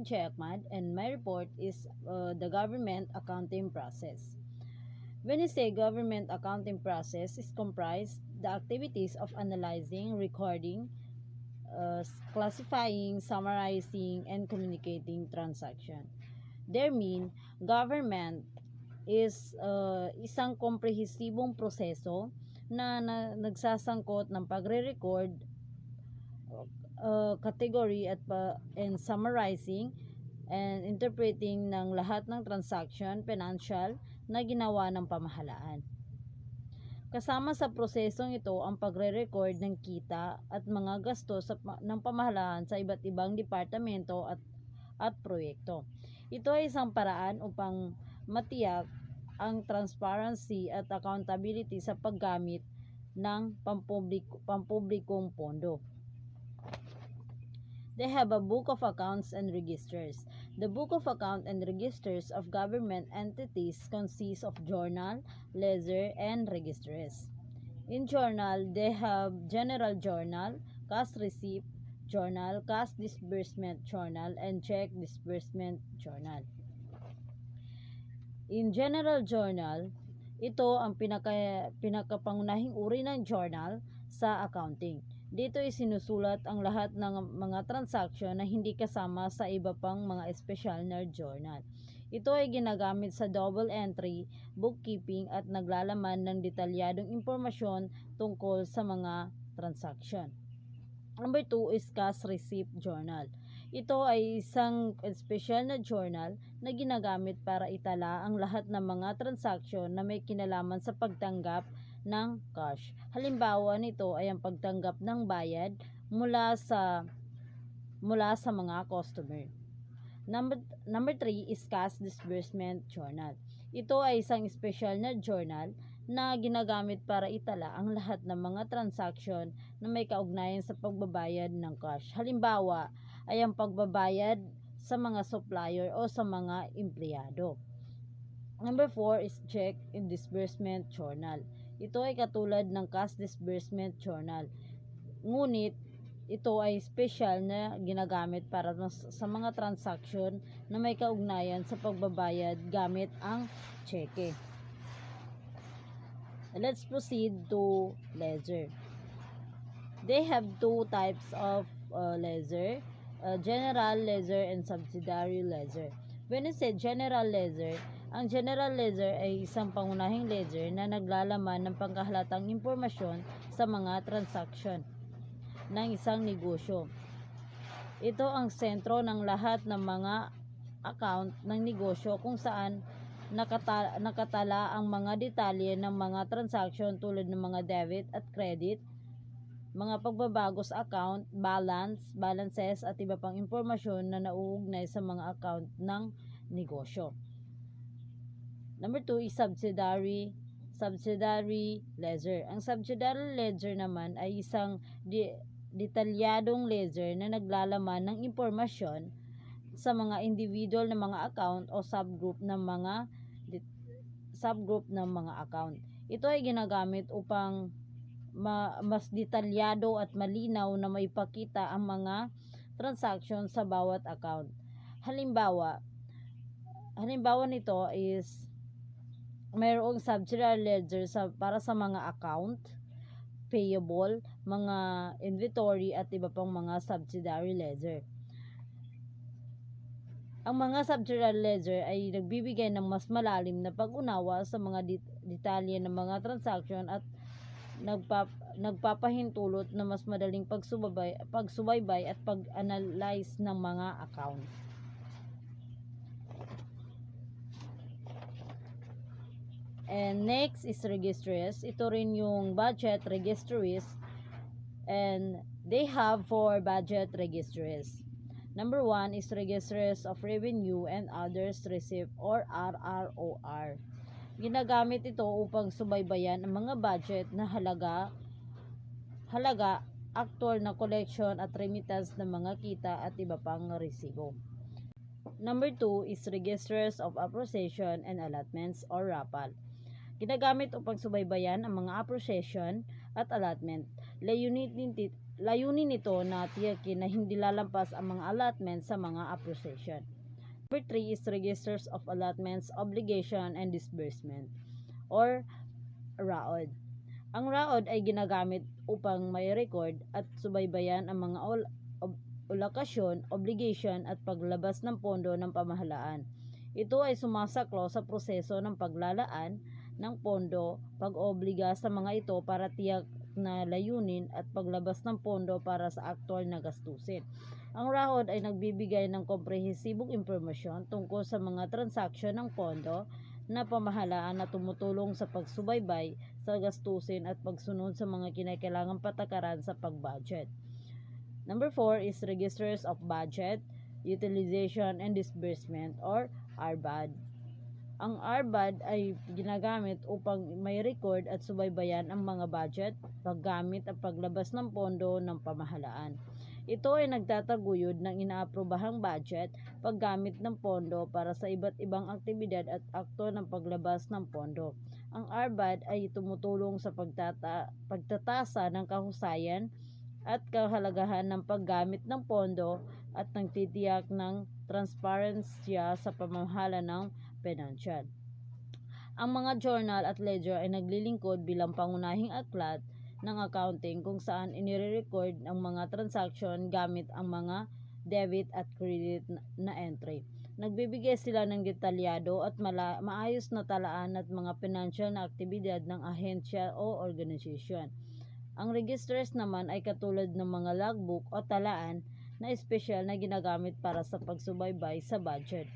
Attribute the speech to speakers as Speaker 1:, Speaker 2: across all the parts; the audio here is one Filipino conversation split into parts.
Speaker 1: Chay Ahmad, and my report is the government accounting process. When you say government accounting process, is comprised the activities of analyzing, recording, classifying, summarizing, and communicating transaction. There mean, government is isang komprehensibong proseso na nagsasangkot ng pagre-record, category and summarizing and interpreting ng lahat ng transaction financial na ginawa ng pamahalaan. Kasama sa prosesong ito ang pagre-record ng kita at mga gastos ng pamahalaan sa iba't ibang departamento at proyekto. Ito ay isang paraan upang matiyak ang transparency at accountability sa paggamit ng pampublikong pondo. They have a book of accounts and registers. The book of account and registers of government entities consists of journal, ledger, and registers. In journal, they have general journal, cash receipt journal, cash disbursement journal, and check disbursement journal. In general journal, ito ang pinakapangunahing uri ng journal sa accounting. Dito ay sinusulat ang lahat ng mga transaksyon na hindi kasama sa iba pang mga espesyal na journal. Ito ay ginagamit sa double entry, bookkeeping at naglalaman ng detalyadong impormasyon tungkol sa mga transaksyon. Number 2 is cash receipt journal. Ito ay isang espesyal na journal na ginagamit para itala ang lahat ng mga transaksyon na may kinalaman sa pagtanggap ng cash. Halimbawa nito ay ang pagtanggap ng bayad mula sa mga customer. Number 3 is cash disbursement journal. Ito ay isang espesyal na journal na ginagamit para itala ang lahat ng mga transaksyon na may kaugnayan sa pagbabayad ng cash. Halimbawa ay ang pagbabayad sa mga supplier o sa mga empleyado. Number 4 is check and disbursement journal. Ito ay katulad ng cash disbursement journal. Ngunit ito ay special na ginagamit para sa mga transaksyon na may kaugnayan sa pagbabayad gamit ang cheque. Let's proceed to ledger. They have two types of ledger, general ledger and subsidiary ledger. When you say general ledger, ang general ledger ay isang pangunahing ledger na naglalaman ng pangkahalatang impormasyon sa mga transaksyon ng isang negosyo. Ito ang sentro ng lahat ng mga account ng negosyo kung saan nakatala ang mga detalye ng mga transaksyon tulad ng mga debit at credit, mga pagbabago sa account, balances at iba pang impormasyon na nauugnay sa mga account ng negosyo. Number 2 is subsidiary ledger. Ang subsidiary ledger naman ay isang detalyadong ledger na naglalaman ng impormasyon sa mga individual na mga account o subgroup ng mga account. Ito ay ginagamit upang mas detalyado at malinaw na maipakita ang mga transaction sa bawat account. Halimbawa nito is mayroong subsidiary ledger para sa mga account payable, mga inventory at iba pang mga subsidiary ledger. Ang mga subsidiary ledger ay nagbibigay ng mas malalim na pag-unawa sa mga detalye ng mga transaction at nagpapahintulot na mas madaling pagsubaybay at pag-analyze ng mga account. And next is registries. Ito rin yung budget registries, and they have 4 budget registries. Number 1 is registries of revenue and others received or RROR. Ginagamit ito upang subaybayan ang mga budget na halaga, actual na collection at remittance ng mga kita at iba pang resibo. Number 2 is registers of appreciation and allotments or RAPAL. Ginagamit upang subaybayan ang mga appreciation at allotment. Layunin layunin nito na tiyakin na hindi lalampas ang mga allotment sa mga appreciation. Number 3 is registers of allotments, obligation, and disbursement or RAOD. Ang RAOD ay ginagamit upang may record at subaybayan ang mga allocation, obligation at paglabas ng pondo ng pamahalaan. Ito ay sumasaklo sa proseso ng paglalaan ng pondo, pag-obliga sa mga ito para tiyak na layunin at paglabas ng pondo para sa aktual na gastusin. Ang RAOD ay nagbibigay ng komprehensibong impormasyon tungkol sa mga transaksyon ng pondo na pamahalaan na tumutulong sa pagsubaybay sa gastusin at pagsunod sa mga kinakailangang patakaran sa pag-budget. Number 4 is registers of budget, utilization, and disbursement or RBUD. Ang RBUD ay ginagamit upang may record at subaybayan ang mga budget, paggamit at paglabas ng pondo ng pamahalaan. Ito ay nagtataguyod ng inaaprobahang budget, paggamit ng pondo para sa iba't ibang aktibidad at akto ng paglabas ng pondo. Ang RBUD ay tumutulong sa pagtatasa ng kahusayan at kahalagahan ng paggamit ng pondo at nagtitiyak ng transparensya sa pamamahala ng financial. Ang mga journal at ledger ay naglilingkod bilang pangunahing aklat ng accounting kung saan inire-record ang mga transaction gamit ang mga debit at credit na entry. Nagbibigay sila ng detalyado at maayos na talaan at mga financial na aktibidad ng ahensya o organisasyon. Ang registers naman ay katulad ng mga logbook o talaan na espesyal na ginagamit para sa pagsubaybay sa budget.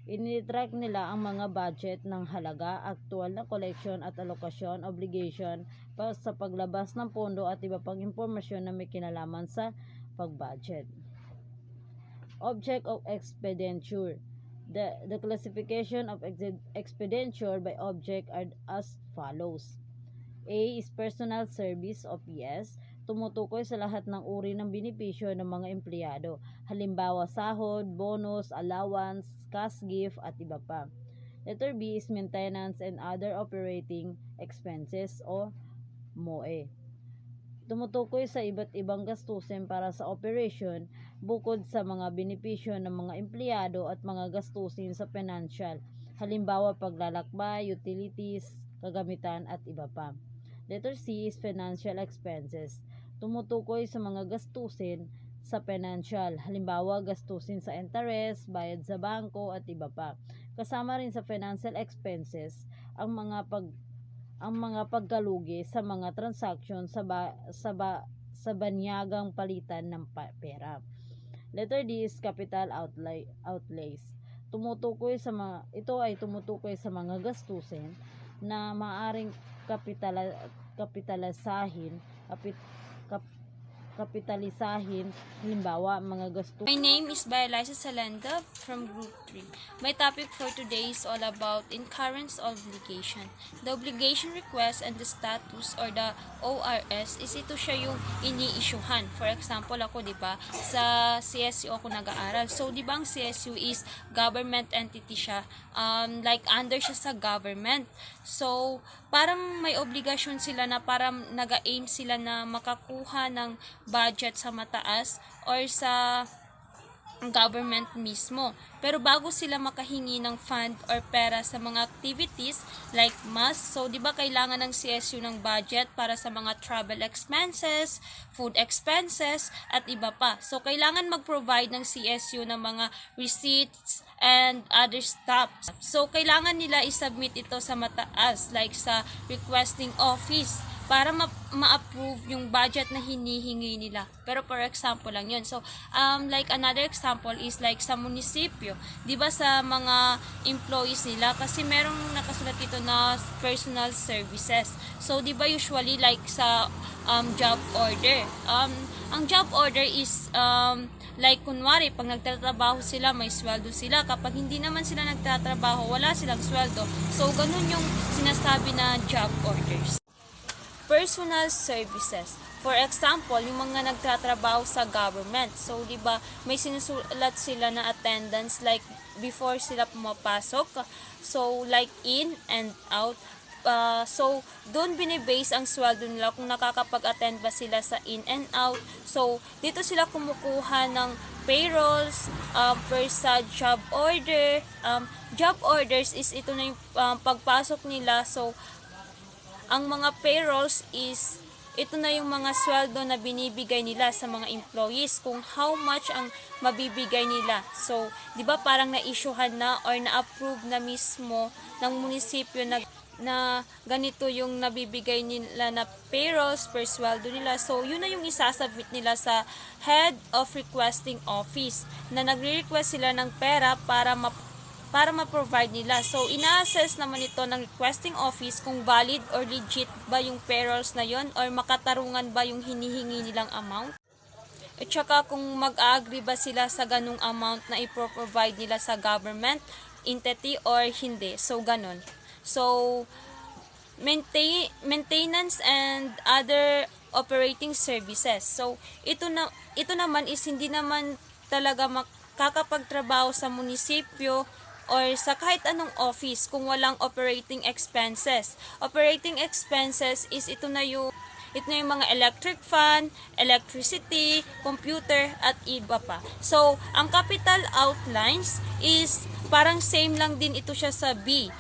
Speaker 1: Initrack nila ang mga budget ng halaga, aktual na collection at alokasyon, obligation sa paglabas ng pondo at iba pang impormasyon na may kinalaman sa pag-budget. Object of expenditure. The classification of expenditure by object are as follows. A is personal service o PS, tumutukoy sa lahat ng uri ng benepisyo ng mga empleyado, halimbawa sahod, bonus, allowance, cash gift at iba pa. Letter B is maintenance and other operating expenses o MOE. Tumutukoy sa iba't ibang gastusin para sa operation bukod sa mga benepisyo ng mga empleyado at mga gastusin sa financial, halimbawa paglalakbay, utilities, kagamitan at iba pa. Letter C is financial expenses. Tumutukoy sa mga gastusin sa financial, halimbawa gastusin sa interest, bayad sa bangko at iba pa. Kasama rin sa financial expenses ang mga pagkalugi sa mga transaksyon sa banyagang palitan ng pera. Letter D is capital outlays. Ito ay tumutukoy sa mga gastusin na maaring kapitalisahin, halimbawa mga gasto.
Speaker 2: My name is Baeliza Salenda from Group 3. My topic for today is all about incurrence obligation. The obligation request and the status or the ORS is ito siya yung ini-issuehan. For example, ako 'di ba, sa CSU ako nag-aaral. So 'di ba ang CSU is government entity siya. Like under siya sa government. So parang may obligasyon sila na parang nag-aim sila na makakuha ng budget sa mataas or sa government mismo. Pero bago sila makahingi ng fund or pera sa mga activities like mass, so di ba kailangan ng CSU ng budget para sa mga travel expenses, food expenses, at iba pa. So kailangan mag-provide ng CSU ng mga receipts and other stuff. So kailangan nila i-submit ito sa mataas like sa requesting office para ma-approve yung budget na hinihingi nila. Pero for example lang yun. So, like another example is like sa munisipyo. Di ba sa mga employees nila, kasi merong nakasulat dito na personal services. So, di ba usually like sa job order. Ang job order is like kunwari, pag nagtatrabaho sila, may sweldo sila. Kapag hindi naman sila nagtatrabaho, wala silang sweldo. So, ganun yung sinasabi na job orders. Personal services. For example, yung mga nagtatrabaho sa government. So, di ba, may sinusulat sila na attendance like before sila pumapasok. So, like in and out. So, doon binibase ang sweldo nila kung nakakapag-attend ba sila sa in and out. So, dito sila kumukuha ng payrolls, per sa job order. Job orders is ito na yung pagpasok nila. So, ang mga payrolls is ito na yung mga sweldo na binibigay nila sa mga employees, kung how much ang mabibigay nila. So, 'di ba parang na-issuehan na or na-approve na mismo ng munisipyo na ganito yung nabibigay nila na payrolls per sweldo nila. So, yun na yung isasubmit nila sa Head of Requesting Office na nagre-request sila ng pera para ma-provide nila. So, ina-assess naman ito ng requesting office kung valid or legit ba yung payrolls na yon or makatarungan ba yung hinihingi nilang amount. At saka kung mag-agree ba sila sa ganung amount na ipro-provide nila sa government entity or hindi. So, ganun. So, maintenance and other operating services. So, ito naman is hindi naman talaga makakapagtrabaho sa munisipyo or sa kahit anong office kung walang operating expenses. Operating expenses is ito na yung mga electric fan, electricity, computer, at iba pa. So, ang capital outlines is parang same lang din ito siya sa B.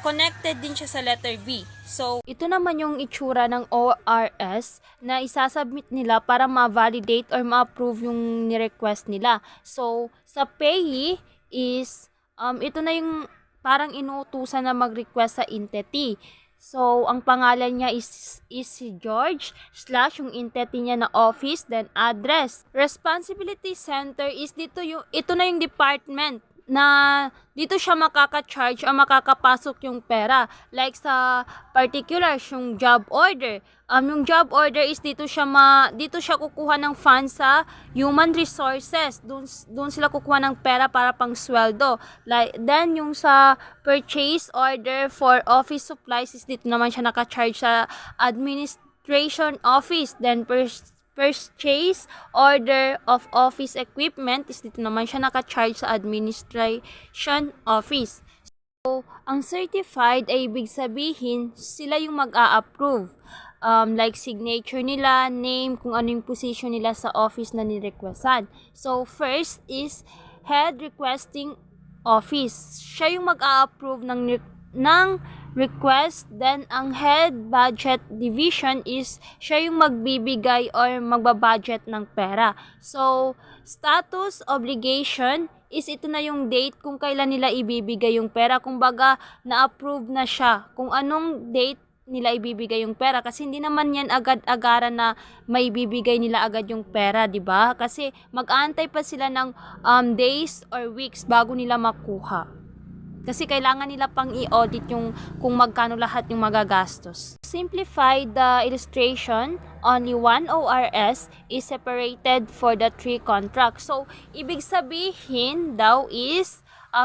Speaker 2: Connected din siya sa letter B. So, ito naman yung itsura ng ORS na isasubmit nila para ma-validate or ma-approve yung ni-request nila. So, sa payee is ito na yung parang inuutusan na mag-request sa entity. So, ang pangalan niya is si George / yung entity niya na office, then address. Responsibility center is ito na yung department na dito siya makaka-charge o makakapasok yung pera. Like sa particulars, yung job order. Yung job order is dito siya kukuha ng funds sa human resources. Doon sila kukuha ng pera para pang sweldo. Like, then yung sa purchase order for office supplies is dito naman siya naka-charge sa administration office. Then purchase order of office equipment is dito naman siya naka-charge sa administration office. So, ang certified ay ibig sabihin sila yung mag-a-approve. Like signature nila, name, kung ano yung position nila sa office na nirequestan. So, first is Head Requesting Office. Siya yung mag-a-approve ng request. Then, ang Head Budget Division is siya yung magbibigay or magbabudget ng pera. So, status obligation is ito na yung date kung kailan nila ibibigay yung pera. Kumbaga, na-approve na siya kung anong date nila ibibigay yung pera, kasi hindi naman yan agad-agaran na may bibigay nila agad yung pera, di ba? Kasi mag-aantay pa sila ng days or weeks bago nila makuha. Kasi kailangan nila pang i-audit yung kung magkano lahat yung magagastos. Simplify the illustration, only one ORS is separated for the 3 contracts. So, ibig sabihin daw is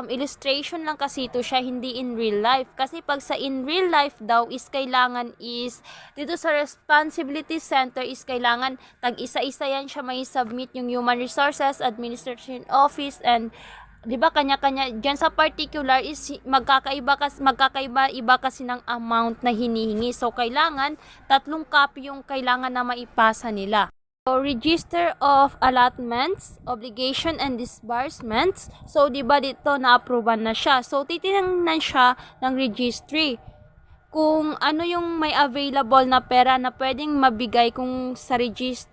Speaker 2: illustration lang kasi ito siya, hindi in real life. Kasi pag sa in real life daw is kailangan is dito sa responsibility center is kailangan tag-isa-isa yan siya may submit yung human resources, administration office, and 'di ba kanya-kanya diyan sa particular is magkakaiba kasi ng amount na hinihingi. So kailangan 3 copy yung kailangan na maipasa nila. So, register of allotments, obligation, and disbursements. So, di ba dito na-approvean na siya. So, titingnan siya ng registry kung ano yung may available na pera na pwedeng mabigay kung sa registry,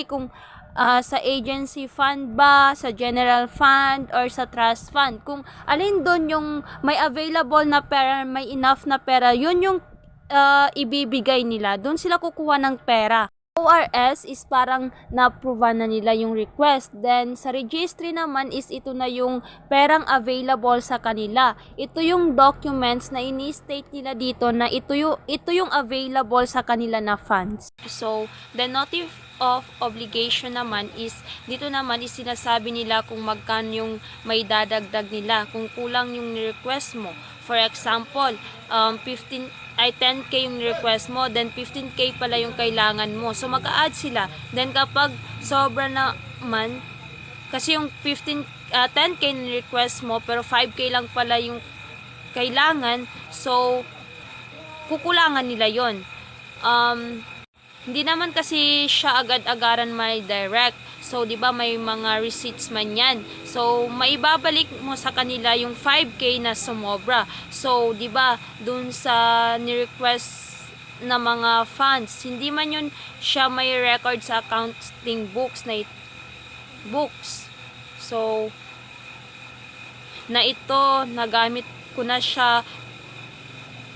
Speaker 2: kung sa agency fund ba, sa general fund, or sa trust fund. Kung alin doon yung may available na pera, may enough na pera, yun yung ibibigay nila. Doon sila kukuha ng pera. ORS is parang na-approve na nila yung request. Then, sa registry naman is ito na yung perang available sa kanila. Ito yung documents na ini-state nila dito na ito yung available sa kanila na funds. So, the notice of obligation naman is, dito naman is sinasabi nila kung magkano yung may dadagdag nila, kung kulang yung request mo. For example, 10k yung request mo, then 15k pala yung kailangan mo. So, mag-a-add sila. Then, kapag sobra naman, kasi yung 10k yung request mo, pero 5k lang pala yung kailangan, so kukulangan nila yon. Hindi naman kasi siya agad-agaran may direct. So, di ba may mga receipts man yan. So, maibabalik mo sa kanila yung 5K na sumobra. So, di ba dun sa ni-request na mga funds, hindi man yun siya may record sa accounting books. So, na ito, nagamit ko na siya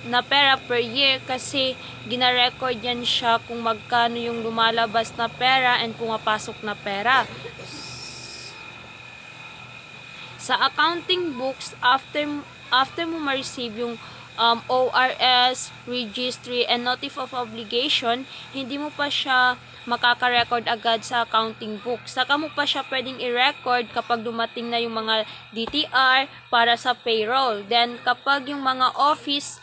Speaker 2: na pera per year kasi gina-record yan siya kung magkano yung lumalabas na pera and pumapasok na pera. Sa accounting books, after mo ma-receive yung ORS, registry, and notice of obligation, hindi mo pa siya makaka-record agad sa accounting book. Saka mo pa siya pwedeng i-record kapag dumating na yung mga DTR para sa payroll. Then, kapag yung mga office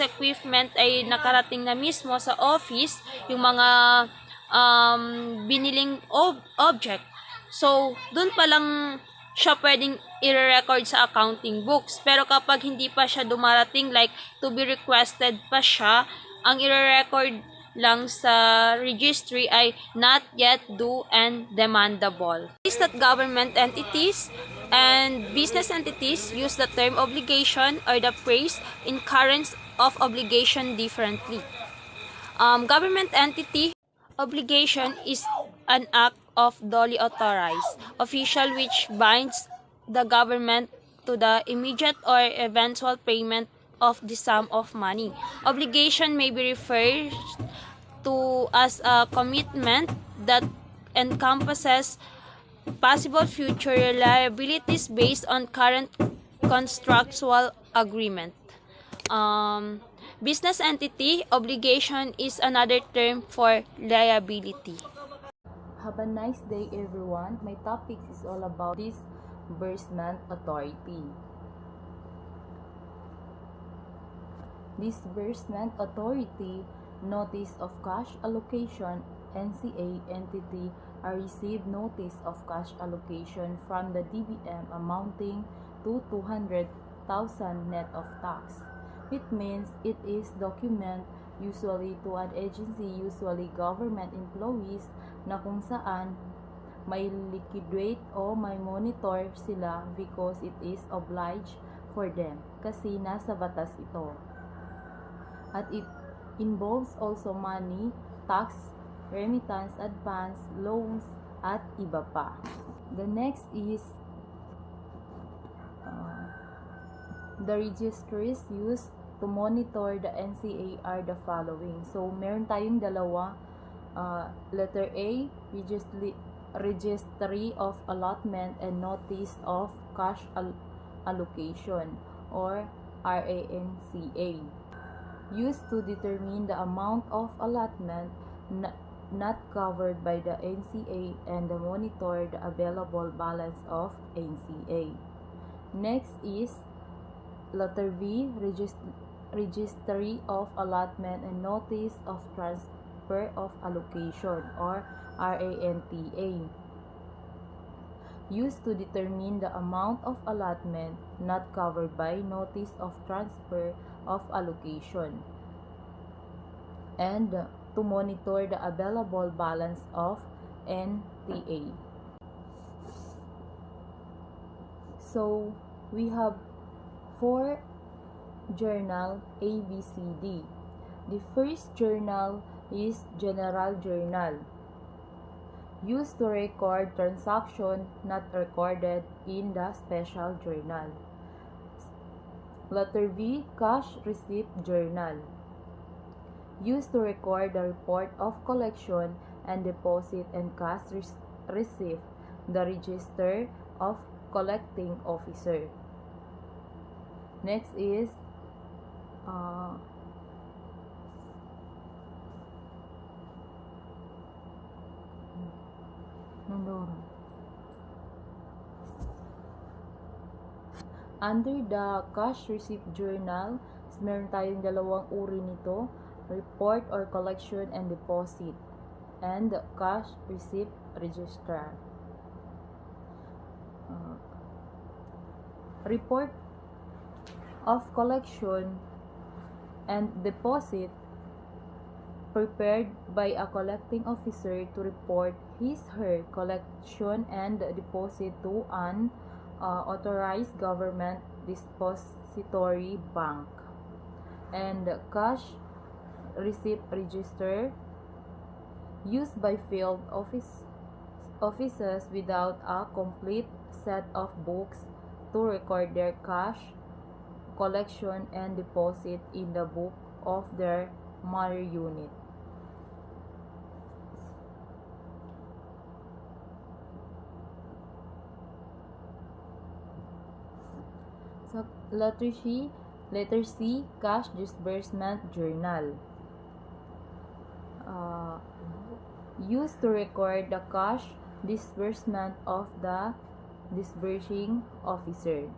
Speaker 2: equipment ay nakarating na mismo sa office, yung mga biniling object, so dun pa lang siya pwedeng i-record sa accounting books. Pero kapag hindi pa siya dumarating, like to be requested pa siya, ang i-record lang sa registry ay not yet due and demandable. Is that government entities and business entities use the term obligation or the phrase incurrence of obligation differently. Government entity obligation is an act of duly authorized official which binds the government to the immediate or eventual payment of the sum of money. Obligation may be referred to as a commitment that encompasses possible future liabilities based on current contractual agreement. Business entity obligation is another term for liability.
Speaker 3: Have a nice day, everyone. My topic is all about disbursement authority. Disbursement authority notice of cash allocation NCA entity are received notice of cash allocation from the DBM amounting to 200,000 net of tax. It means it is document usually to an agency, usually government employees, na kung saan may liquidate o may monitor sila because it is obliged for them kasi nasa batas ito. At it involves also money, tax, remittance, advance, loans, at iba pa. The next is the registries used to monitor the NCA are the following. So, meron tayong dalawa. Letter A, registry of allotment and notice of cash allocation or RANCA. Used to determine the amount of allotment not covered by the NCA and to monitor the available balance of NCA. Next is letter B, registry of allotment and notice of transfer of allocation or RANTA. Used to determine the amount of allotment not covered by notice of transfer of allocation and to monitor the available balance of NTA. So, we have 4 journal ABCD. The first journal is General Journal, used to record transaction not recorded in the Special Journal. Letter B, Cash Receipt Journal, used to record the report of collection and deposit and cash receipt, the register of collecting officer. Next is under the cash receipt journal, meron tayong dalawang uri nito, report or collection and deposit, and cash receipt register. Report of collection and deposit prepared by a collecting officer to report his/her collection and deposit to an authorized government depository bank, and cash receipt register used by field offices without a complete set of books to record their cash collection and deposit in the book of their mother unit. So, letter C, cash disbursement journal. Used to record the cash disbursement of the disbursing officer.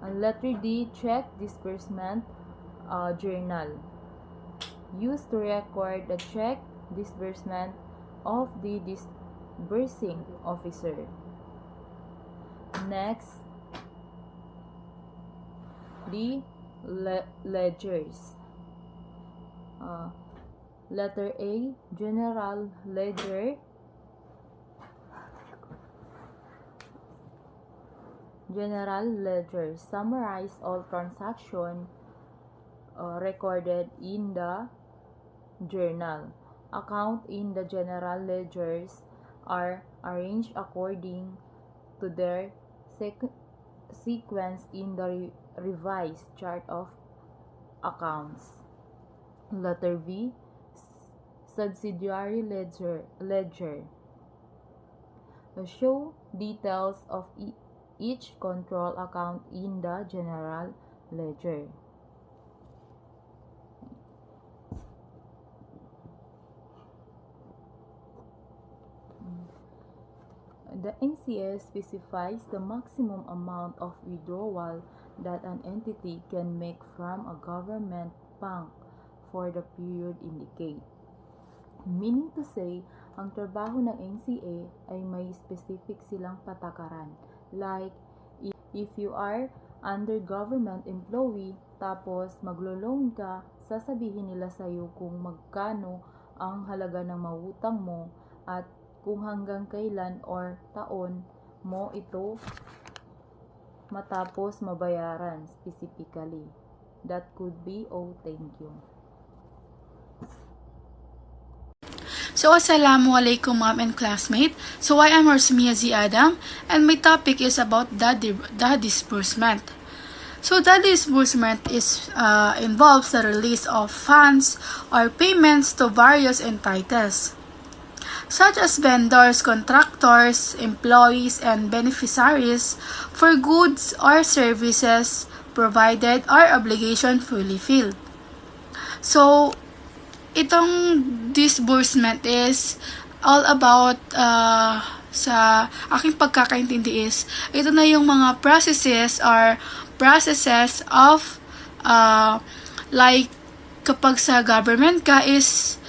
Speaker 3: And letter D, check disbursement journal. Used to record the check disbursement of the disbursing officer. Next, the ledgers. Letter A, general ledger. General ledger summarize all transactions recorded in the journal. Accounts in the general ledgers are arranged according to their sequence in the revised chart of accounts. Letter B, subsidiary ledger. Show details of each control account in the general ledger. The NCS specifies the maximum amount of withdrawal that an entity can make from a government bank for the period indicated. Meaning to say, ang trabaho ng NCA ay may specific silang patakaran. Like, if you are under government employee, tapos maglo-loan ka, sasabihin nila sa'yo kung magkano ang halaga ng mautang mo at kung hanggang kailan or taon mo ito matapos mabayaran specifically. That could be all. Thank you.
Speaker 4: So, Assalamualaikum ma'am and classmate. So, I am Rosmia Z. Adam and my topic is about the disbursement. So, the disbursement involves the release of funds or payments to various entities, such as vendors, contractors, employees, and beneficiaries for goods or services provided or obligation fully filled. So, itong disbursement is all about, sa aking pagkakaintindi is, ito na yung mga processes of, like, kapag sa government ka is,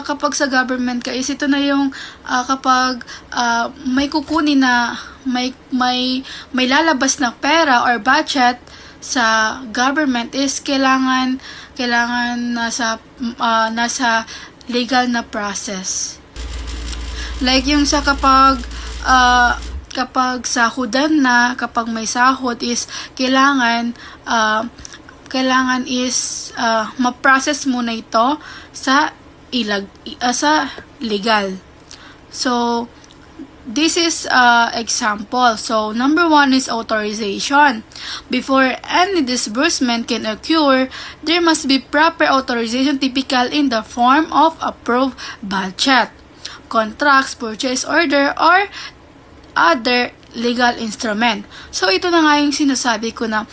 Speaker 4: kapag sa government ka is ito na yung kapag may kukunin na may lalabas na pera or budget sa government is kailangan nasa legal na process. Like yung sa kapag sahudan na, kapag may sahod is kailangan is ma-process muna ito sa legal. So this is example. So number 1 is authorization. Before any disbursement can occur, there must be proper authorization, typical in the form of approved budget, contracts, purchase order, or other legal instrument. So ito na nga yung sinasabi ko na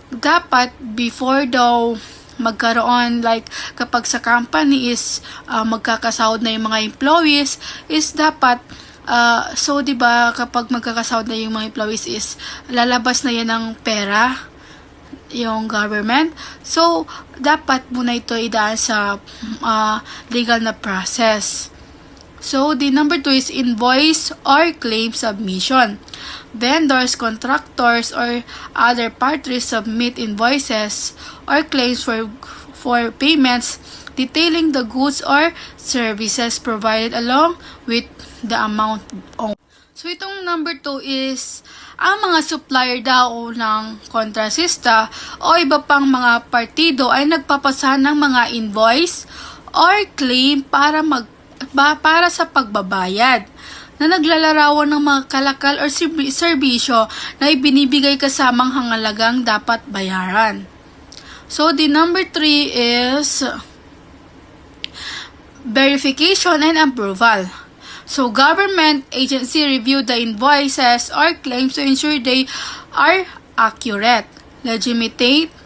Speaker 4: dapat before daw magkaroon, like kapag sa company is magkakasahod na yung mga employees, is dapat so diba kapag magkakasahod na yung mga employees is lalabas na yan ng pera yung government. So dapat muna ito idaan sa legal na process. So, the number 2 is invoice or claim submission. Vendors, contractors, or other parties submit invoices or claims for payments detailing the goods or services provided along with the amount owed. So, itong number 2 is ang mga supplier daw ng kontrasista o iba pang mga partido ay nagpapasa ng mga invoice or claim para sa pagbabayad na naglalarawan ng mga kalakal or serbisyo na ibinibigay kasamang hangalagang dapat bayaran. So, the number 3 is verification and approval. So, government agency review the invoices or claims to ensure they are accurate, legitimate,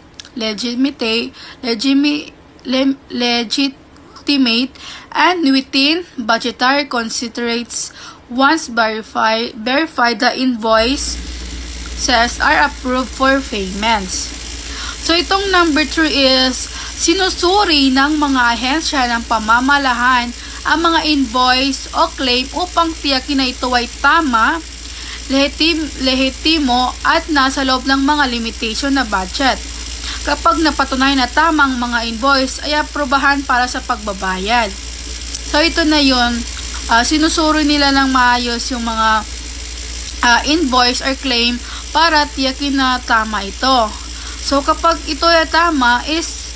Speaker 4: and within budgetary constraints. Once verified, the invoices are approved for payments. So, itong number 3 is sinusuri ng mga ahensya ng pamamalahan ang mga invoice o claim upang tiyakin na ito ay tama, lehitimo at nasa loob ng mga limitation na budget. Kapag napatunay na tamang mga invoice ay aprobahan para sa pagbabayad. So ito na yun, sinusuri nila ng maayos yung mga invoice or claim para tiyakin na tama ito. So kapag ito ay tama is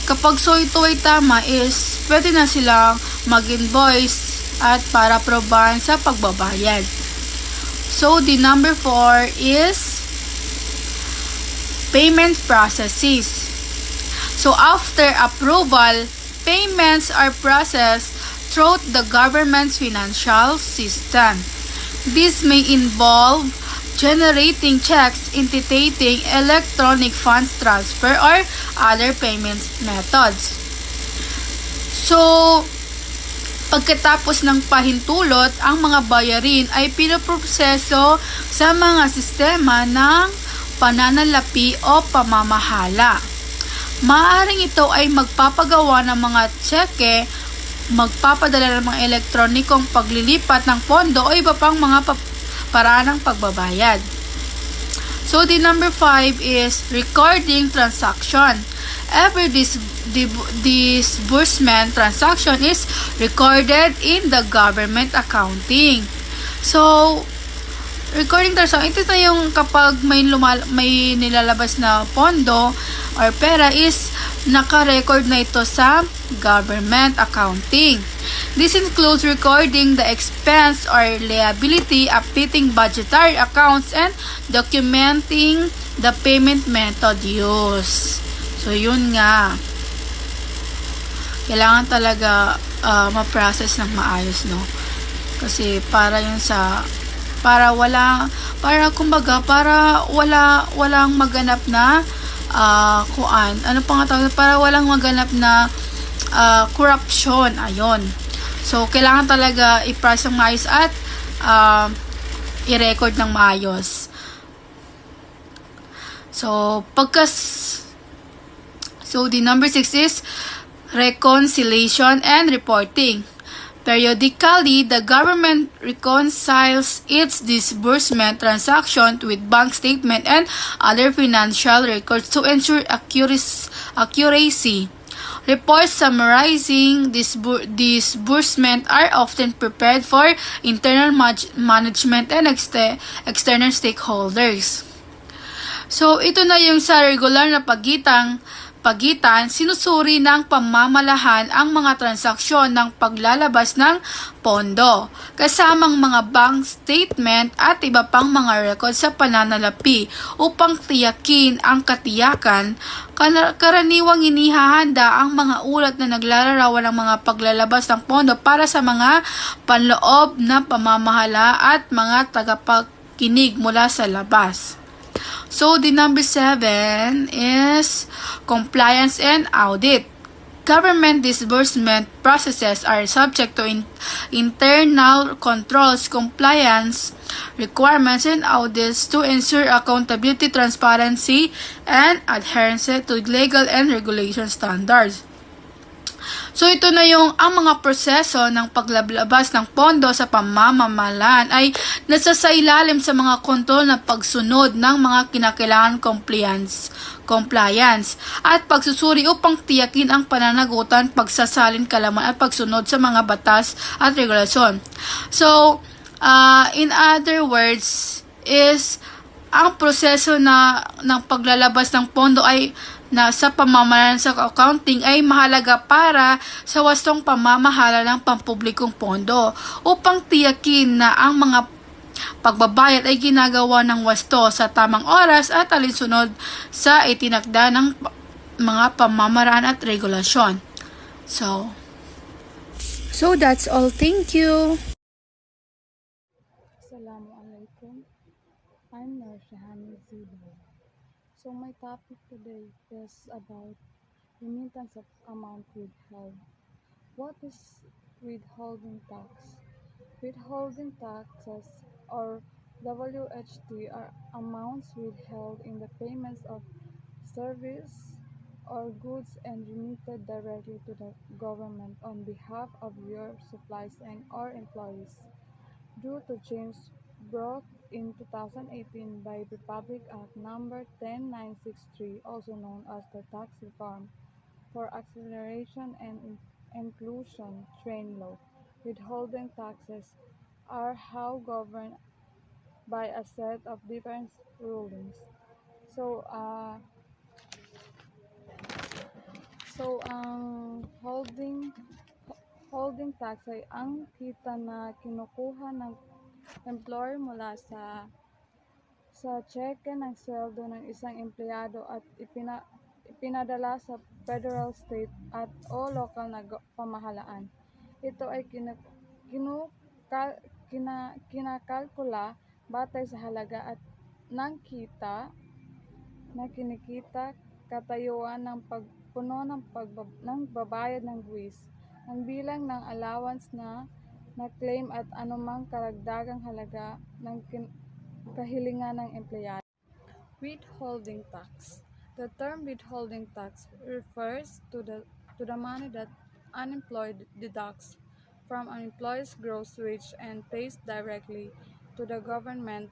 Speaker 4: kapag ito ay tama is pwede na silang mag-invoice at para probahan sa pagbabayad. So, the number 4 is payment processes. So, after approval, payments are processed through the government's financial system. This may involve generating checks, indicating electronic funds transfer, or other payment methods. So, pagkatapos ng pahintulot, ang mga bayarin ay pinoproseso sa mga sistema ng pananalapi o pamamahala. Maaaring ito ay magpapagawa ng mga tseke, magpapadala ng mga elektronikong paglilipat ng pondo o iba pang mga paraan ng pagbabayad. So, the number 5 is recording transaction. Every disbursement transaction is recorded in the government accounting. So, recording transaction, ito na yung kapag may nilalabas na pondo or pera is naka-record na ito sa government accounting. This includes recording the expense or liability, updating budgetary accounts, and documenting the payment method used. So, yun nga. Kailangan talaga ma-process ng maayos, no? Kasi para walang maganap na para walang maganap na corruption. Ayon. So, kailangan talaga i-process ng maayos at i-record ng maayos. So, the number 6 is reconciliation and reporting. Periodically, the government reconciles its disbursement transaction with bank statement and other financial records to ensure accuracy. Reports summarizing disbursement are often prepared for internal management and external stakeholders. So, ito na yung sa regular na pagitan, sinusuri ng pamamalahan ang mga transaksyon ng paglalabas ng pondo, kasamang mga bank statement at iba pang mga record sa pananalapi upang tiyakin ang katiyakan. Karaniwang inihahanda ang mga ulat na naglalarawan ng mga paglalabas ng pondo para sa mga panloob na pamamahala at mga tagapagkinig mula sa labas. So, the number 7 is compliance and audit. Government disbursement processes are subject to internal controls, compliance requirements, and audits to ensure accountability, transparency, and adherence to legal and regulation standards. So ito na yung ang mga proseso ng paglalabas ng pondo sa pamamahalaan ay nasasailalim sa mga kontrol ng pagsunod ng mga kinakailangan compliance at pagsusuri upang tiyakin ang pananagutan, pagsasalin kalaman at pagsunod sa mga batas at regulasyon. So, in other words, is ang proseso ng paglalabas ng pondo ay sa pamamahala sa accounting ay mahalaga para sa wastong pamamahala ng pampublikong pondo upang tiyakin na ang mga pagbabayad ay ginagawa ng wasto sa tamang oras at alinsunod sa itinakda ng mga pamamaraan at regulasyon. So that's all. Thank you.
Speaker 5: Assalamualaikum. I'm Narshahani Zibo. So my topic today is about remittance of amount withheld. What is withholding tax? Withholding taxes or WHT are amounts withheld in the payments of service or goods and remitted directly to the government on behalf of your suppliers and or employees. Due to change brought in 2018 by Republic Act Number 10963, also known as the Tax Reform for Acceleration and Inclusion (Train Law), withholding taxes are how governed by a set of different rulings. So, ang holding tax ay ang kita na kinukuha ng employer mula sa cheque ng sweldo ng isang empleyado at ipinadala sa federal, state at o local na pamahalaan. Ito ay kinakalkula batay sa halaga at ng kita na kinikita, katayuan ng pagpuno ng babayad ng buwis, ang bilang ng allowance na claim at anumang karagdagang halaga ng kahilingan ng empleyado. Withholding tax. The term withholding tax refers to the money that unemployed deducts from an employee's gross wage and pays directly to the government.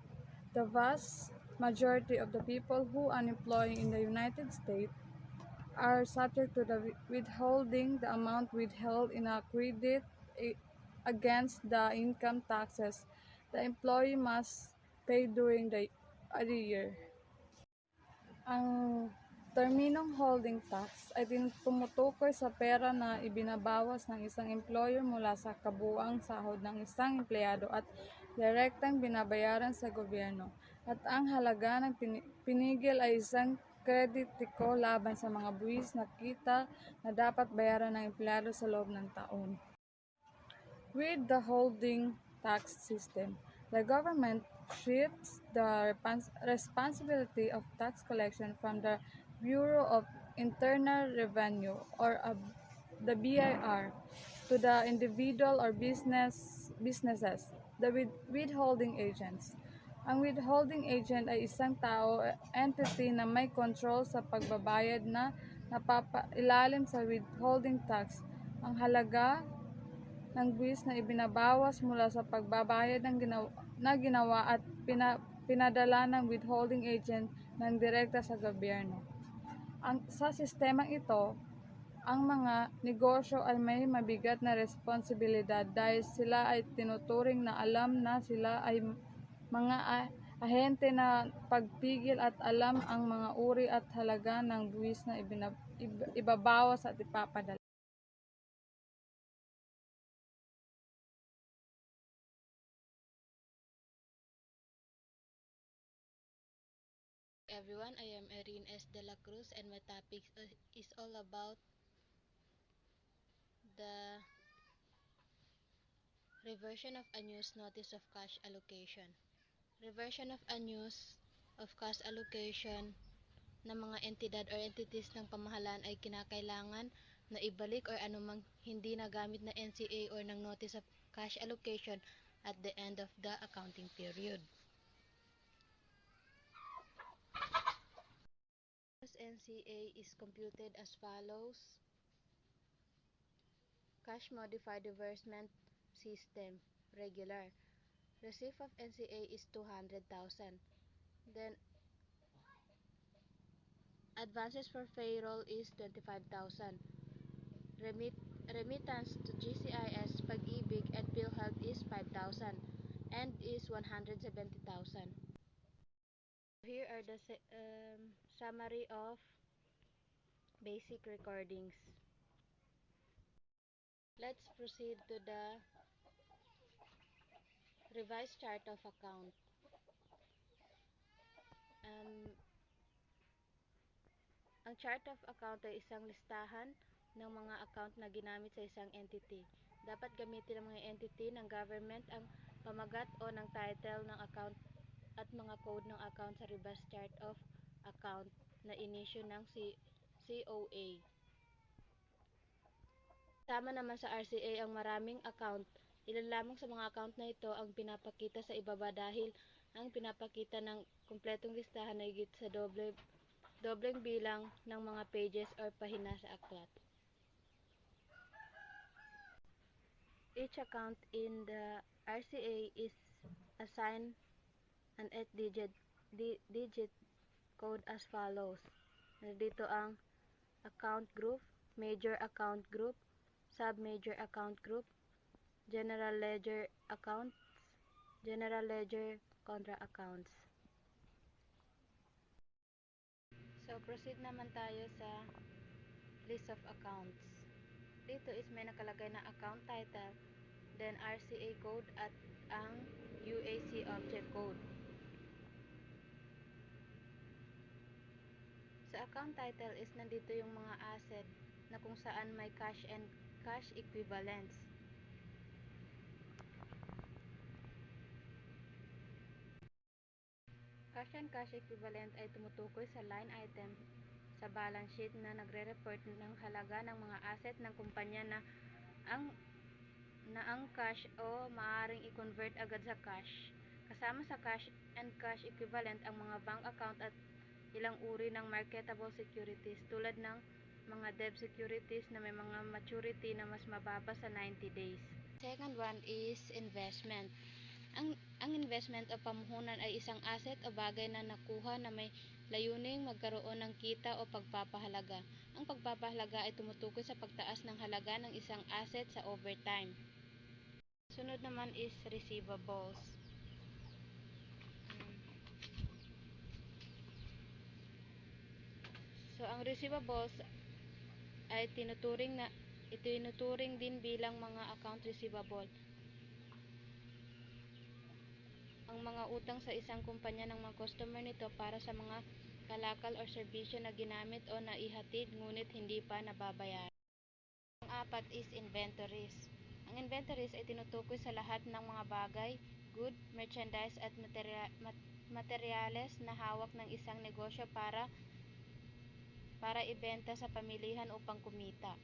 Speaker 5: The vast majority of the people who unemployed in the United States are subject to the withholding. The amount withheld in a credit against the income taxes the employee must pay during the year. Ang terminong holding tax ay tumutukoy sa pera na ibinabawas ng isang employer mula sa kabuuang sahod ng isang empleyado at direktang binabayaran sa gobyerno, at ang halaga ng pinigil ay isang kreditiko laban sa mga buwis na kita na dapat bayaran ng empleyado sa loob ng taon. With the holding tax system, the government shifts the responsibility of tax collection from the Bureau of Internal Revenue or the BIR to the individual or businesses, the withholding agents. Ang withholding agent ay isang tao, entity na may control sa pagbabayad na napapailalim sa withholding tax. Ang halaga ng buwis na ibinabawas mula sa pagbabayad na ginawa at pinadala ng withholding agent ng direkta sa gobyerno. Sa sistemang ito, ang mga negosyo ay may mabigat na responsibilidad dahil sila ay tinuturing na alam na sila ay mga ahente na pagpigil at alam ang mga uri at halaga ng buwis na ibabawas at ipapadala.
Speaker 6: Everyone, I am Erin S. De La Cruz and my topic is all about the reversion of unused notice of cash allocation. Reversion of unused of cash allocation ng mga entidad or entities ng pamahalaan ay kinakailangan na ibalik or anumang hindi nagamit na NCA or ng notice of cash allocation at the end of the accounting period. NCA is computed as follows. Cash Modified Disbursement System, regular. Receipt of NCA is 200,000. Then, advances for payroll is 25,000. Remittance to GCIS, Pag-ibig, and PhilHealth is 5,000 and is 170,000. Here are the summary of basic recordings. Let's proceed to the revised chart of account. Ang chart of account ay isang listahan ng mga account na ginamit sa isang entity. Dapat gamitin ng mga entity ng government ang pamagat o ng title ng account at mga code ng account sa revised chart of account na inisyu ng COA. Sama naman sa RCA ang maraming account. Ilan lamang sa mga account na ito ang pinapakita sa ibaba dahil ang pinapakita ng kumpletong listahan ay higit sa dobleng bilang ng mga pages or pahina sa aklat. Each account in the RCA is assigned an 8-digit code as follows. Nandito ang account group, major account group, sub-major account group, general ledger accounts, general ledger contra accounts. So, proceed naman tayo sa list of accounts. Dito is may nakalagay na account title, then RCA code at ang UAC object code. Sa account title is nandito yung mga asset na kung saan may cash and cash equivalents. Cash and cash equivalent ay tumutukoy sa line item sa balance sheet na nagre-report ng halaga ng mga asset ng kumpanya na ang cash o maaaring i-convert agad sa cash. Kasama sa cash and cash equivalent ang mga bank account at ilang uri ng marketable securities tulad ng mga debt securities na may mga maturity na mas mababa sa 90 days. Second one is investment. Ang investment o pamuhunan ay isang asset o bagay na nakuha na may layuning magkaroon ng kita o pagpapahalaga. Ang pagpapahalaga ay tumutukoy sa pagtaas ng halaga ng isang asset sa overtime. Sunod naman is receivables. So, ang receivables ay itinuturing din bilang mga account receivable. Ang mga utang sa isang kumpanya ng mga customer nito para sa mga kalakal o serbisyo na ginamit o naihatid ngunit hindi pa nababayaran. Ang apat is inventories. Ang inventories ay tinutukoy sa lahat ng mga bagay, good, merchandise at materyales na hawak ng isang negosyo para ibenta sa pamilihan upang kumita.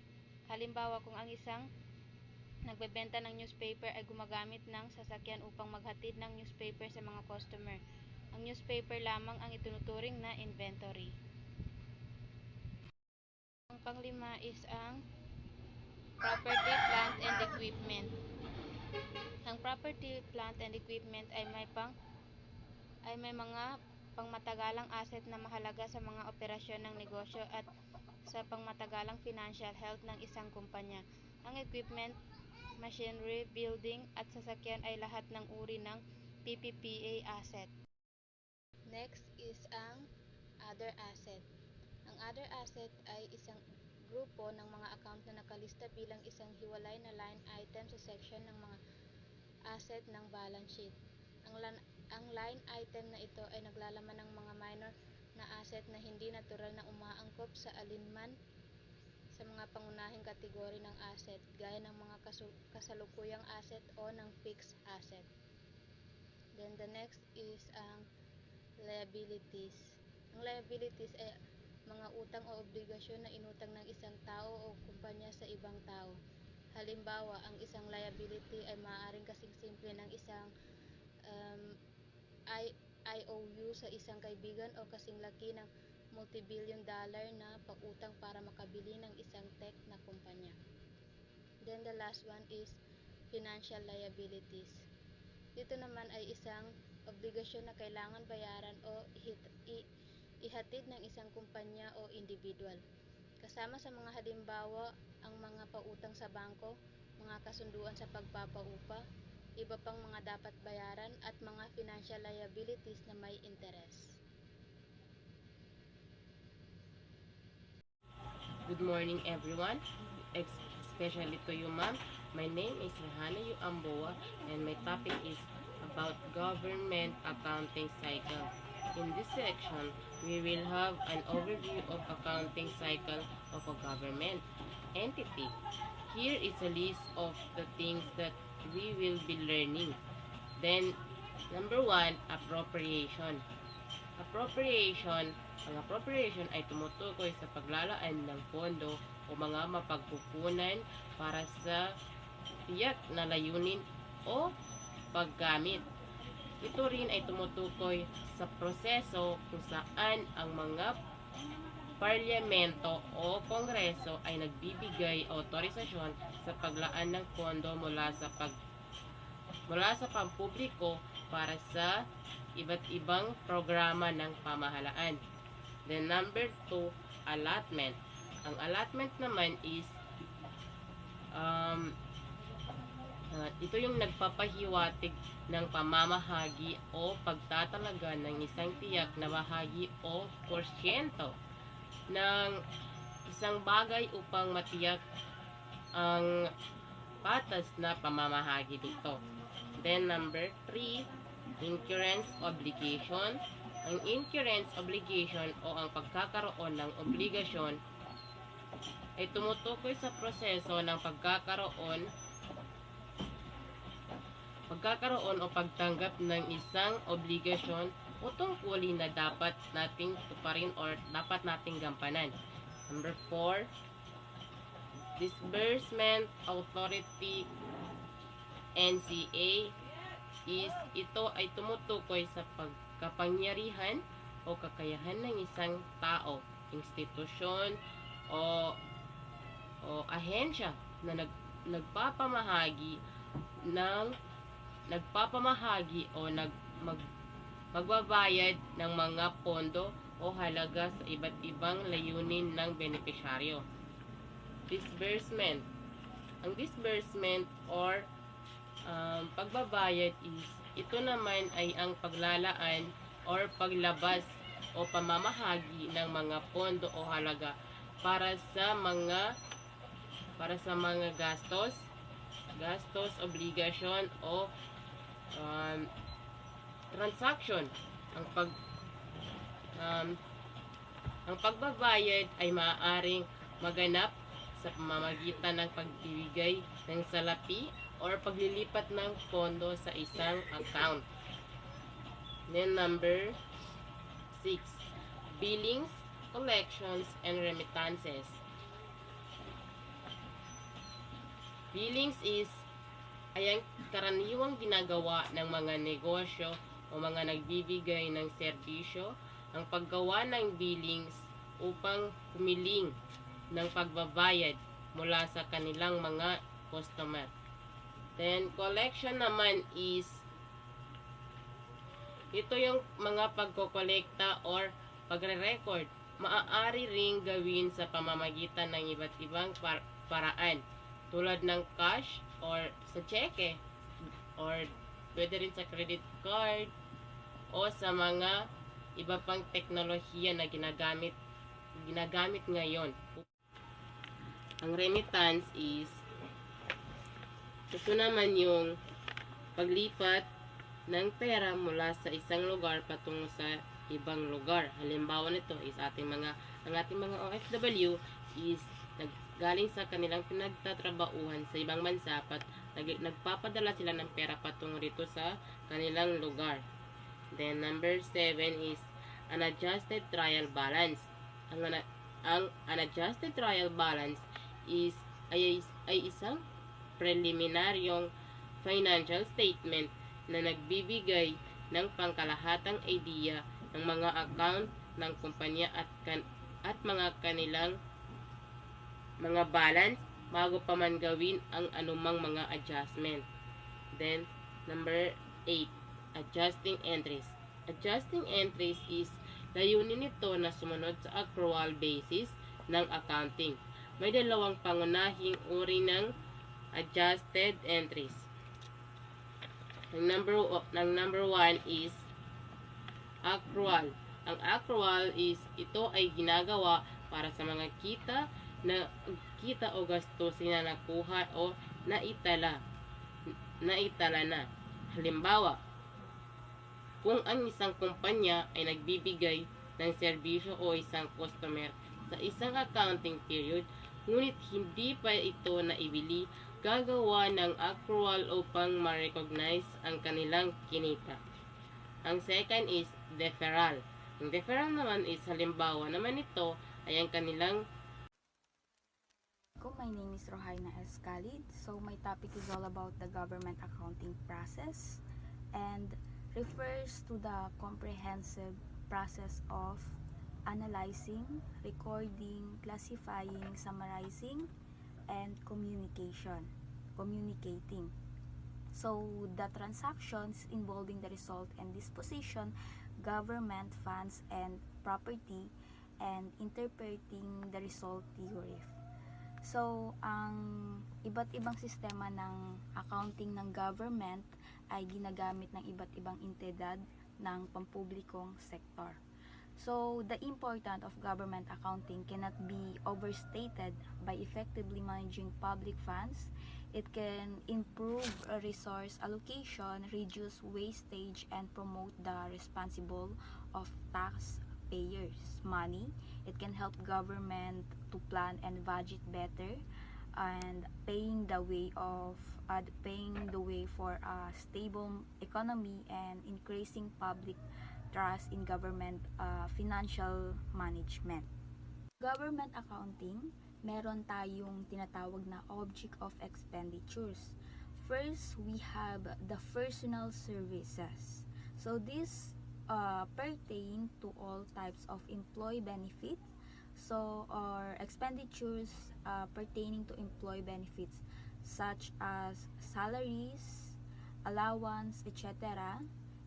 Speaker 6: Halimbawa, kung ang isang nagbebenta ng newspaper ay gumagamit ng sasakyan upang maghatid ng newspaper sa mga customer, ang newspaper lamang ang itinuturing na inventory. Ang panglima is ang property, plant, and equipment. Ang property, plant, and equipment ay may mga pangmatagalang asset na mahalaga sa mga operasyon ng negosyo at sa pangmatagalang financial health ng isang kumpanya. Ang equipment, machinery, building at sasakyan ay lahat ng uri ng PPPA asset. Next is ang other asset. Ang other asset ay isang grupo ng mga account na nakalista bilang isang hiwalay na line item sa section ng mga asset ng balance sheet. Ang line item na ito ay naglalaman ng mga minor na asset na hindi natural na umaangkop sa alinman sa mga pangunahing kategory ng asset, gaya ng mga kasalukuyang asset o ng fixed asset. Then the next is ang liabilities. Ang liabilities ay mga utang o obligasyon na inutang ng isang tao o kumpanya sa ibang tao. Halimbawa, ang isang liability ay maaaring kasing simple ng isang IOU sa isang kaibigan o kasing laki ng multi-billion dollar na pautang para makabili ng isang tech na kumpanya. Then the last one is financial liabilities. Dito naman ay isang obligasyon na kailangan bayaran o ihatid ng isang kumpanya o individual. Kasama sa mga halimbawa ang mga pautang sa bangko, mga kasunduan sa pagpapaupa, iba pang mga dapat bayaran at mga financial liabilities na may interest.
Speaker 7: Good morning everyone, especially to you ma'am. My name is Rehana Yu Amboa and my topic is about government accounting cycle. In this section, we will have an overview of accounting cycle of a government entity. Here is a list of the things that we will be learning. Then, number 1, appropriation. Ang appropriation ay tumutukoy sa paglalaan ng pondo o mga mapagkukunan para sa tiyak na layunin o paggamit. Ito rin ay tumutukoy sa proseso kung saan ang mga parlamento o kongreso ay nagbibigay autorisasyon sa paglaan ng pondo mula sa pampubliko para sa iba't ibang programa ng pamahalaan. Then number 2, allotment. Ang allotment naman is ito yung nagpapahiwatig ng pamamahagi o pagtatalaga ng isang tiyak na bahagi o porsyento ng isang bagay upang matiyak ang patas na pamamahagi dito. Then number 3, incurrence obligation. Ang incurrence obligation o ang pagkakaroon ng obligasyon ay tumutukoy sa proseso ng pagkakaroon o pagtanggap ng isang obligasyon o tungkulin na dapat nating tuparin or dapat nating gampanan. Number 4, disbursement authority NCA ito ay tumutukoy sa pagkapangyarihan o kakayahan ng isang tao, institusyon o ahensya na magpapamahagi o magbabayad ng mga pondo o halaga sa iba't ibang layunin ng benepisyaryo. Disbursement. Ang disbursement or pagbabayad is ito naman ay ang paglalaan or paglabas o pamamahagi ng mga pondo o halaga para sa mga gastos, obligasyon o transaction. Ang pagbabayad ay maaaring maganap sa pamamagitan ng pagbibigay ng salapi or paglilipat ng pondo sa isang account. Then number 6, billings, collections, and remittances. Billings ay ang karaniwang ginagawa ng mga negosyo o mga nagbibigay ng serbisyo. Ang paggawa ng billings upang humiling ng pagbabayad mula sa kanilang mga customer. Then, collection naman is ito yung mga pagkokolekta or pagre-record. Maaari ring gawin sa pamamagitan ng iba't ibang paraan tulad ng cash or sa cheque or pwede rin sa credit card o sa mga iba pang teknolohiya na ginagamit ngayon. Ang remittance is ito naman yung paglipat ng pera mula sa isang lugar patungo sa ibang lugar. Halimbawa nito is ang ating mga OFW is galing sa kanilang pinagtatrabahuhan sa ibang bansa nagpapadala sila ng pera patungo dito sa kanilang lugar. Then number 7 is unadjusted trial balance. Ang unadjusted trial balance ay isang preliminaryong financial statement na nagbibigay ng pangkalahatang idea ng mga account ng kumpanya at mga kanilang mga balance, bago pa man gawin ang anumang mga adjustment. Then, number 8, adjusting entries. Adjusting entries is layunin nito na sumunod sa accrual basis ng accounting. May dalawang pangunahing uri ng adjusted entries. Ang number 1 is accrual. Ang accrual is ito ay ginagawa para sa mga kita o gastusin na nakuha o naitala na. Halimbawa, kung ang isang kumpanya ay nagbibigay ng serbisyo o isang customer sa isang accounting period, ngunit hindi pa ito naibili, gagawa ng accrual upang ma-recognize ang kanilang kinita. Ang second is deferral. Ang deferral naman is halimbawa naman ito ay ang kanilang
Speaker 8: My name is Rohaina S. Khalid. So my topic is all about the government accounting process and refers to the comprehensive process of analyzing, recording, classifying, summarizing, and communicating. So the transactions involving the result and disposition, government funds and property, and interpreting the result theory. So, ang iba't ibang sistema ng accounting ng government ay ginagamit ng iba't ibang entidad ng pampublikong sektor. So, the importance of government accounting cannot be overstated. By effectively managing public funds, it can improve resource allocation, reduce wastage, and promote the responsible of taxpayers' money. It can help government to plan and budget better, and paying the way for a stable economy and increasing public trust in government financial management. Government accounting, meron tayong tinatawag na object of expenditures. First, we have the personal services. So this pertain to all types of employee benefits, or expenditures pertaining to employee benefits such as salaries, allowance, etc.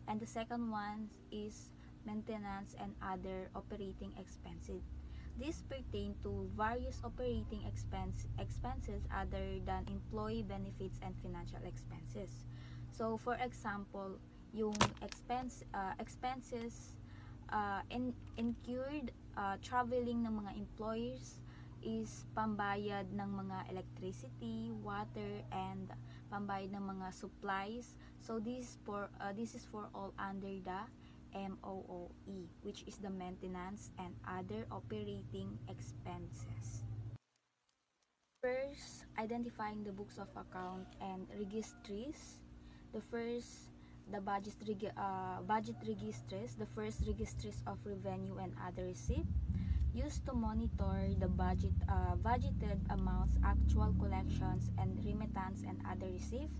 Speaker 8: And the second one is maintenance and other operating expenses. These pertain to various operating expenses other than employee benefits and financial expenses. So for example, yung expenses incurred traveling ng mga employees is pambayad ng mga electricity, water, and pambayad ng mga supplies. So this is for all under the MOOE, which is the maintenance and other operating expenses. First, identifying the books of account and registries. The budget registries, the first registries of revenue and other receipt, used to monitor the budgeted amounts, actual collections, and remittance and other receipts.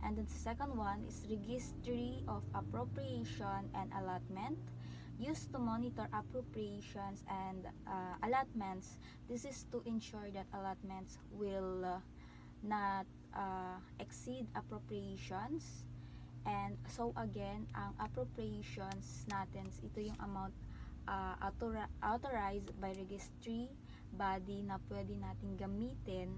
Speaker 8: And then the second one is registry of appropriation and allotment, used to monitor appropriations and allotments. This is to ensure that allotments will not exceed appropriations. And so again, ang appropriations natin, ito yung amount authorized by registry body na pwede natin gamitin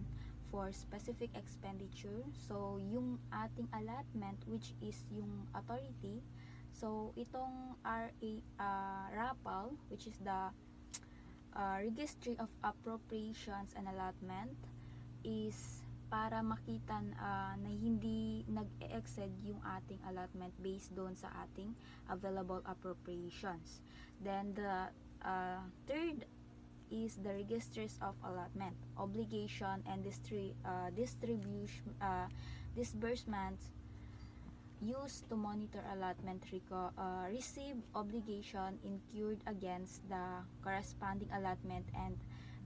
Speaker 8: for specific expenditure. So yung ating allotment, which is yung authority, so itong RAPAL, which is the Registry of Appropriations and Allotment, is para makita na hindi nag-exceed yung ating allotment based doon sa ating available appropriations. Then the third is the registers of allotment, obligation, and disbursements used to monitor allotment received, obligation incurred against the corresponding allotment, and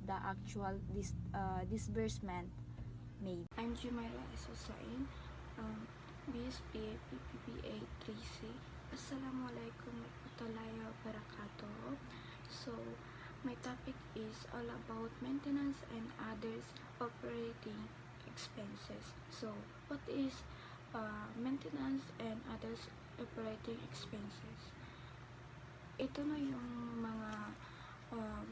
Speaker 8: the actual disbursement made.
Speaker 9: I'm Jumaira Isusain, BSP PPPA 3C. Assalamualaikum warahmatullahi wabarakatuh. So, My topic is all about maintenance and others operating expenses. So, what is maintenance and others operating expenses? Ito na yung mga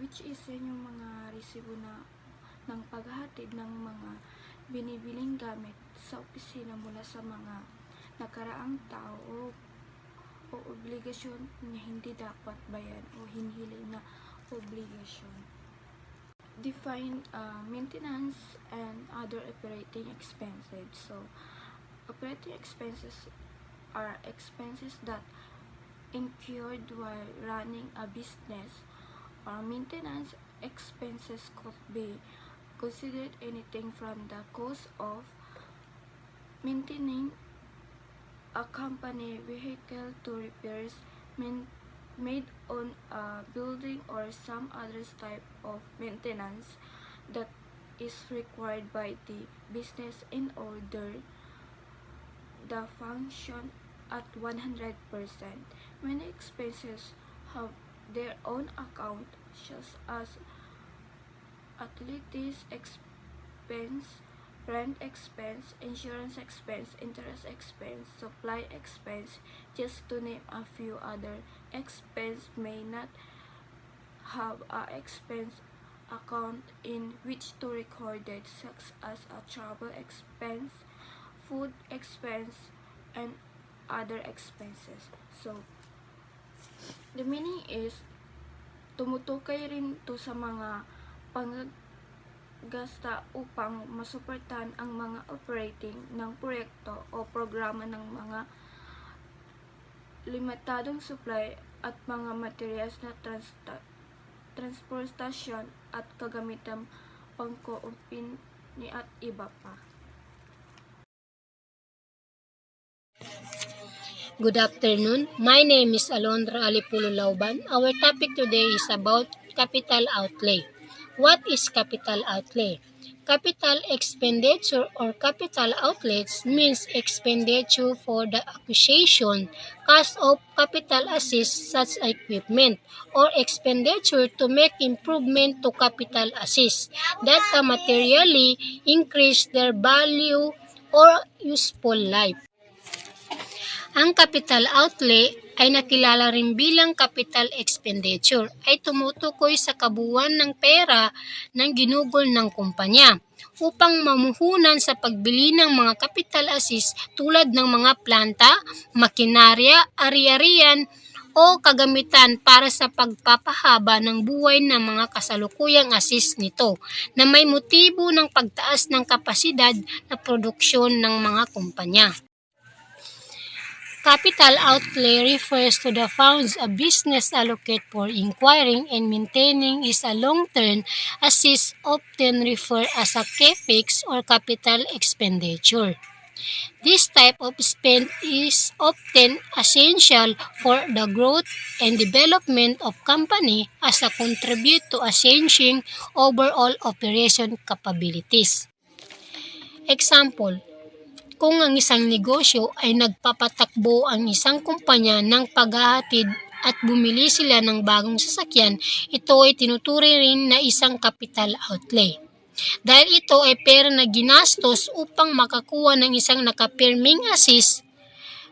Speaker 9: which is yan yung mga resibo na ng paghahatid ng mga binibiling gamit sa opisina mula sa mga nakaraang tao o obligasyon na hindi dapat bayan o hinihiling na obligasyon. Define maintenance and other operating expenses. So, operating expenses are expenses that incurred while running a business, or maintenance expenses could be considered anything from the cost of maintaining a company vehicle to repairs made on a building or some other type of maintenance that is required by the business in order the function at 100%. Many expenses have their own account, such as utilities expense, rent expense, insurance expense, interest expense, supply expense, just to name a few. Other expense may not have a expense account in which to record it, such as a travel expense, food expense, and other expenses. So, the meaning is, tumutukoy rin to sa mga panggasta upang masuportahan ang mga operating ng proyekto o programa ng mga limitadong supply at mga materials na transportasyon at kagamitang pangkumpanya at iba pa.
Speaker 10: Good afternoon. My name is Alondra Alipulo Lauban. Our topic today is about capital outlay. What is capital outlay? Capital expenditure or capital outlets means expenditure for the acquisition, cost of capital assets such as equipment, or expenditure to make improvement to capital assets that materially increase their value or useful life. Ang capital outlay ay nakilala rin bilang capital expenditure ay tumutukoy sa kabuuan ng pera ng ginugol ng kumpanya upang mamuhunan sa pagbili ng mga capital assets tulad ng mga planta, makinarya, ari-arian o kagamitan para sa pagpapahaba ng buhay ng mga kasalukuyang assets nito na may motibo ng pagtaas ng kapasidad na produksyon ng mga kumpanya. Capital outlay refers to the funds a business allocate for acquiring and maintaining is a long-term assets often referred as a CapEx or capital expenditure. This type of spend is often essential for the growth and development of company as a contribute to enhancing overall operation capabilities. Example, kung ang isang negosyo ay nagpapatakbo ang isang kumpanya ng paghahatid at bumili sila ng bagong sasakyan, ito ay tinuturing rin na isang capital outlay. Dahil ito ay pera na ginastos upang makakuha ng isang nakapirming assets,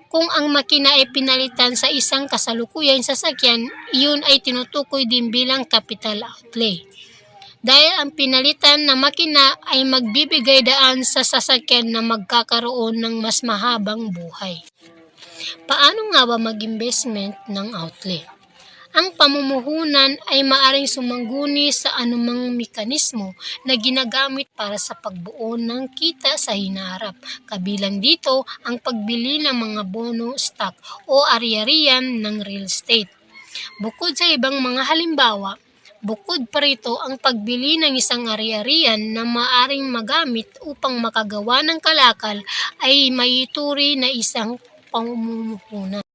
Speaker 10: kung ang makina ay pinalitan sa isang kasalukuyang sasakyan, iyon ay tinutukoy din bilang capital outlay. Dahil ang pinalitan na makina ay magbibigay daan sa sasakyan na magkakaroon ng mas mahabang buhay. Paano nga ba mag-investment ng outlay? Ang pamumuhunan ay maaring sumangguni sa anumang mekanismo na ginagamit para sa pagbuo ng kita sa hinaharap. Kabilang dito ang pagbili ng mga bono, stock o ari-arian ng real estate. Bukod sa ibang mga halimbawa, bukod pa rito ang pagbili ng isang ari-arian na maaring magamit upang makagawa ng kalakal ay maituri na isang pamumuhunan.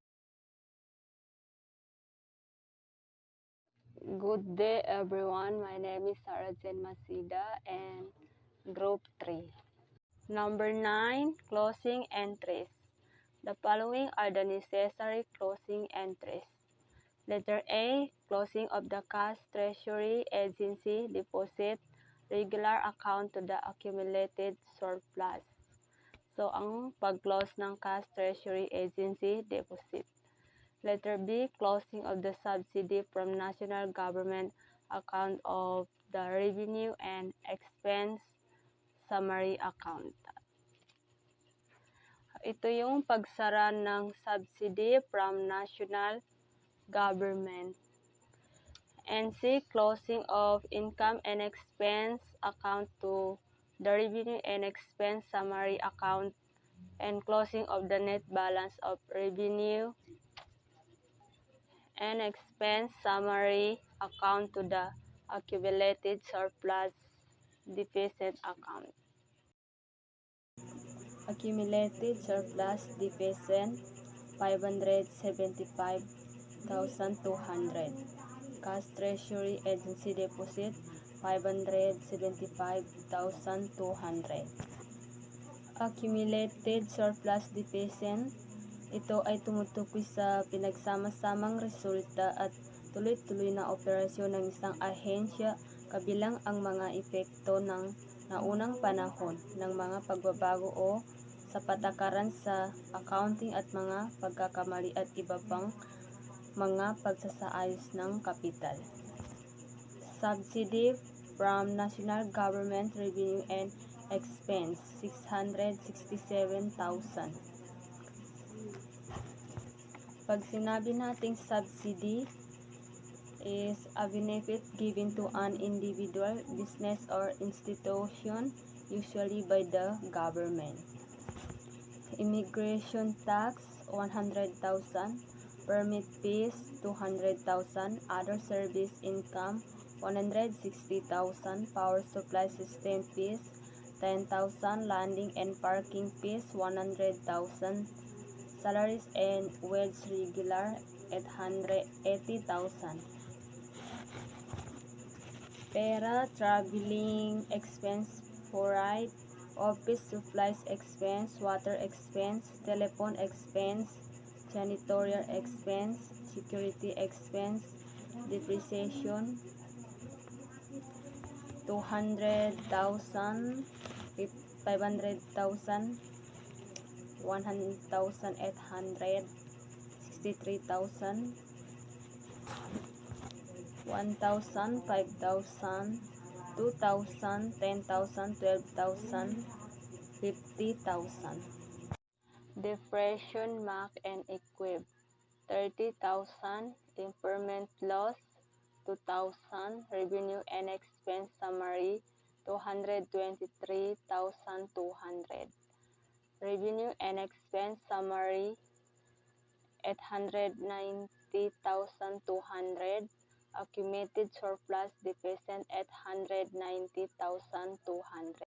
Speaker 11: Good day everyone, my name is Sarah Jen Masida and Group 3. Number 9, closing entries. The following are the necessary closing entries. Letter A, closing of the cash treasury agency deposit regular account to the accumulated surplus. So, ang pag-close ng cash treasury agency deposit. Letter B, closing of the subsidy from national government account of the revenue and expense summary account. Ito yung pagsara ng subsidy from national government. And C, closing of income and expense account to the revenue and expense summary account and closing of the net balance of revenue and expense summary account to the accumulated surplus deficit account. Accumulated surplus deficit 575,200. Cash treasury agency deposit 575,200. Accumulated surplus deficit, ito ay tumutukoy sa pinagsama-samang resulta at tuloy-tuloy na operasyon ng isang ahensya kabilang ang mga epekto ng naunang panahon ng mga pagbabago o sa patakaran sa accounting at mga pagkakamali at iba pang mga pagsasaayos ng kapital. Subsidy from national government revenue and expense 667,000. Pag sinabi nating subsidy is a benefit given to an individual, business, or institution, usually by the government. Immigration tax 100,000, permit fees 200,000, other service income 160,000, power supply system fees 10,000, landing and parking fees 100,000, salaries and wage regular 880,000. Pera, traveling expense for ride, office supplies expense, water expense, telephone expense, janitorial expense, security expense, depreciation 200,000, 500,000, 1,800, 63,000, 1,000, 5,000, 2,000, 10,000, 12,000, 50,000. Depression, MAC, and equip 30,000, impairment loss 2,000, revenue and expense summary 223,200, revenue and expense summary 890,200, accumulated surplus deficit 890,200.